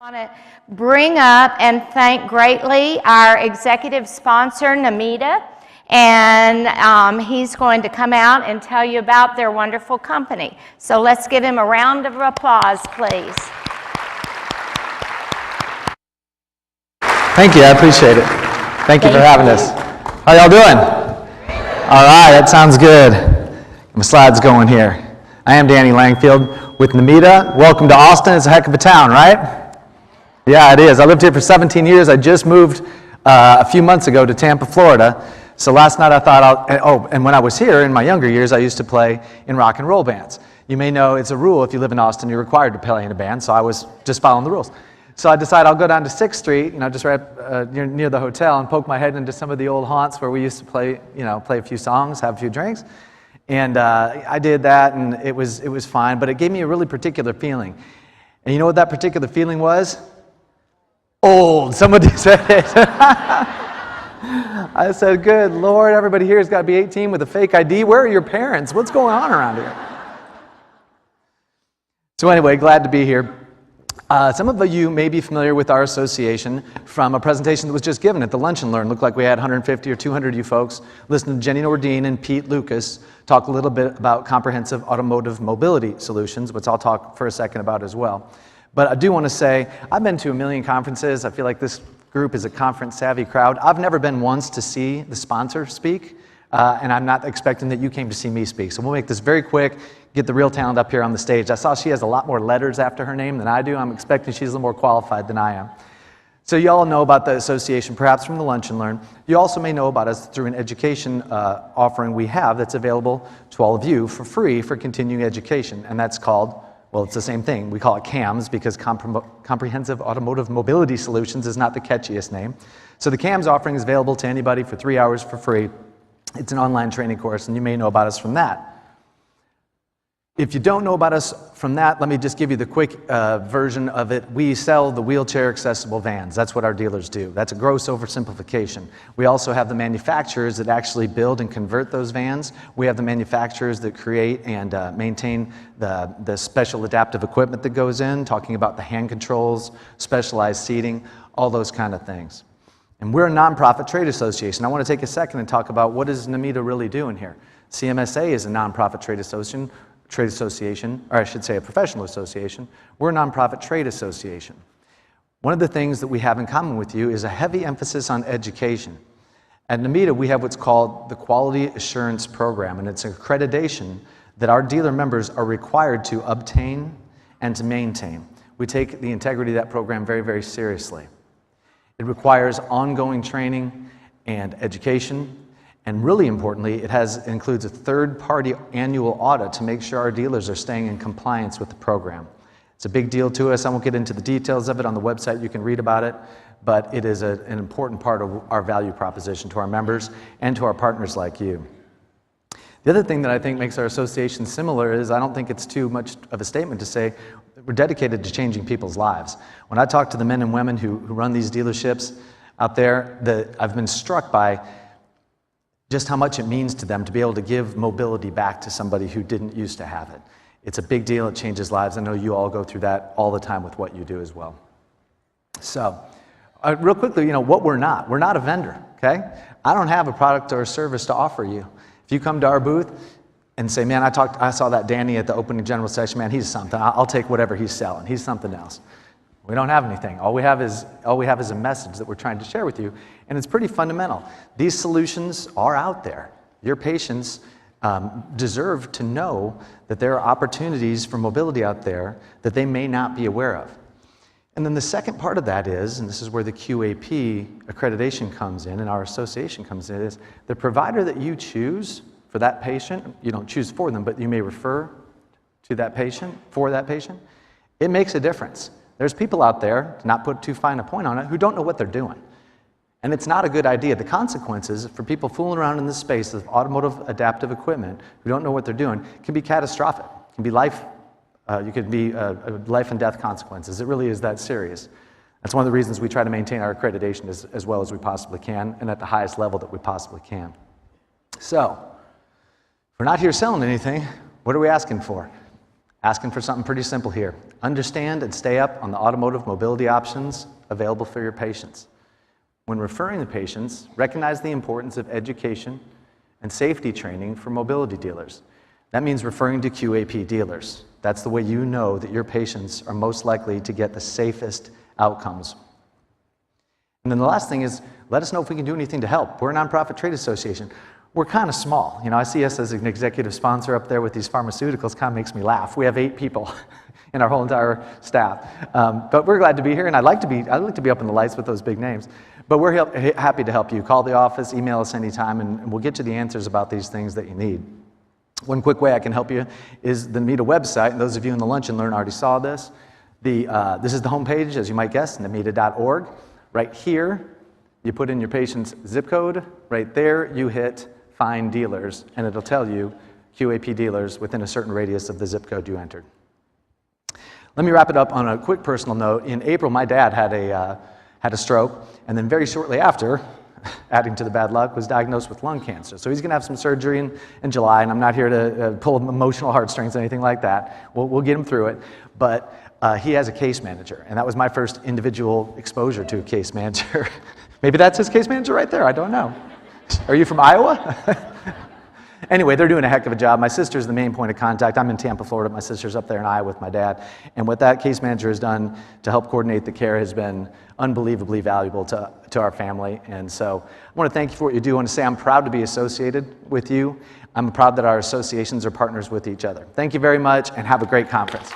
I want to bring up and thank greatly our executive sponsor, NMEDA, and he's going to come out and tell you about their wonderful company. So let's give him a round of applause, please. Thank you, I appreciate it. Thank you for having us. How y'all doing? All right, that sounds good. My slides going here. I am Danny Langfield with NMEDA. Welcome to Austin. It's a heck of a town, right? Yeah, it is. I lived here for 17 years. I just moved a few months ago to Tampa, Florida. So last night I thought and when I was here in my younger years, I used to play in rock and roll bands. You may know it's a rule if you live in Austin, you're required to play in a band, so I was just following the rules. So I decided I'll go down to 6th Street, just right near the hotel, and poke my head into some of the old haunts where we used to play, play a few songs, have a few drinks. And I did that, and it was fine, but it gave me a really particular feeling. And you know what that particular feeling was? Old. Somebody said it. I said, good Lord, everybody here has got to be 18 with a fake ID. Where are your parents? What's going on around here? So anyway, glad to be here. Some of you may be familiar with our association from a presentation that was just given at the Lunch and Learn. Looked like we had 150 or 200 of you folks listen to Jenny Nordine and Pete Lucas talk a little bit about comprehensive automotive mobility solutions, which I'll talk for a second about as well. But I do want to say, I've been to a million conferences. I feel like this group is a conference-savvy crowd. I've never been once to see the sponsor speak, and I'm not expecting that you came to see me speak. So we'll make this very quick, get the real talent up here on the stage. I saw she has a lot more letters after her name than I do. I'm expecting she's a little more qualified than I am. So you all know about the association, perhaps from the Lunch and Learn. You also may know about us through an education offering we have that's available to all of you for free for continuing education, and that's called, well, it's the same thing. We call it CAMS because Comprehensive Automotive Mobility Solutions is not the catchiest name. So the CAMS offering is available to anybody for 3 hours for free. It's an online training course, and you may know about us from that. If you don't know about us from that, let me just give you the quick version of it. We sell the wheelchair accessible vans. That's what our dealers do. That's a gross oversimplification. We also have the manufacturers that actually build and convert those vans. We have the manufacturers that create and maintain the special adaptive equipment that goes in, talking about the hand controls, specialized seating, all those kind of things. And we're a nonprofit trade association. I want to take a second and talk about what is NMEDA really doing here. CMSA is a nonprofit trade association, or I should say a professional association. We're a nonprofit trade association. One of the things that we have in common with you is a heavy emphasis on education. At NMEDA, we have what's called the Quality Assurance Program, and it's an accreditation that our dealer members are required to obtain and to maintain. We take the integrity of that program very, very seriously. It requires ongoing training and education. And really importantly, it includes a third-party annual audit to make sure our dealers are staying in compliance with the program. It's a big deal to us. I won't get into the details of it on the website. You can read about it. But it is an important part of our value proposition to our members and to our partners like you. The other thing that I think makes our association similar is I don't think it's too much of a statement to say we're dedicated to changing people's lives. When I talk to the men and women who run these dealerships out there, I've been struck by just how much it means to them to be able to give mobility back to somebody who didn't used to have it. It's a big deal. It changes lives. I know you all go through that all the time with what you do as well. So, real quickly, what we're not. We're not a vendor, okay? I don't have a product or a service to offer you. If you come to our booth and say, man, I saw that Danny at the opening general session, man, he's something. I'll take whatever he's selling. He's something else. We don't have anything. All we have is a message that we're trying to share with you, and it's pretty fundamental. These solutions are out there. Your patients deserve to know that there are opportunities for mobility out there that they may not be aware of. And then the second part of that is, and this is where the QAP accreditation comes in and our association comes in, is the provider that you choose for that patient, you don't choose for them, but you may refer to that patient, for that patient, it makes a difference. There's people out there, to not put too fine a point on it, who don't know what they're doing. And it's not a good idea. The consequences for people fooling around in this space of automotive adaptive equipment who don't know what they're doing can be catastrophic. It can be life and death consequences. It really is that serious. That's one of the reasons we try to maintain our accreditation as well as we possibly can and at the highest level that we possibly can. So, if we're not here selling anything, what are we asking for? asking for something pretty simple here. Understand and stay up on the automotive mobility options available for your patients. When referring to patients, recognize the importance of education and safety training for mobility dealers. That means referring to QAP dealers. That's the way you know that your patients are most likely to get the safest outcomes. And then the last thing is, let us know if we can do anything to help. We're a nonprofit trade association. We're kind of small. You know, I see us as an executive sponsor up there with these pharmaceuticals. Kind of makes me laugh. We have 8 people in our whole entire staff. But we're glad to be here, and I'd like to be up in the lights with those big names. But we're happy to help you. Call the office, email us anytime, and we'll get you the answers about these things that you need. One quick way I can help you is the NMEDA website, and those of you in the Lunch and Learn already saw this. This is the homepage, as you might guess, NMEDA.org. Right here, you put in your patient's zip code. Right there, you hit Find Dealers, and it'll tell you QAP dealers within a certain radius of the zip code you entered. Let me wrap it up on a quick personal note. In April, my dad had a stroke, and then very shortly after, adding to the bad luck, was diagnosed with lung cancer. So he's going to have some surgery in July, and I'm not here to pull emotional heartstrings or anything like that. We'll get him through it. But he has a case manager, and that was my first individual exposure to a case manager. Maybe that's his case manager right there. I don't know. Are you from Iowa? Anyway, they're doing a heck of a job. My sister's the main point of contact. I'm in Tampa, Florida. My sister's up there in Iowa with my dad. And what that case manager has done to help coordinate the care has been unbelievably valuable to our family. And so I want to thank you for what you do. I want to say I'm proud to be associated with you. I'm proud that our associations are partners with each other. Thank you very much, and have a great conference.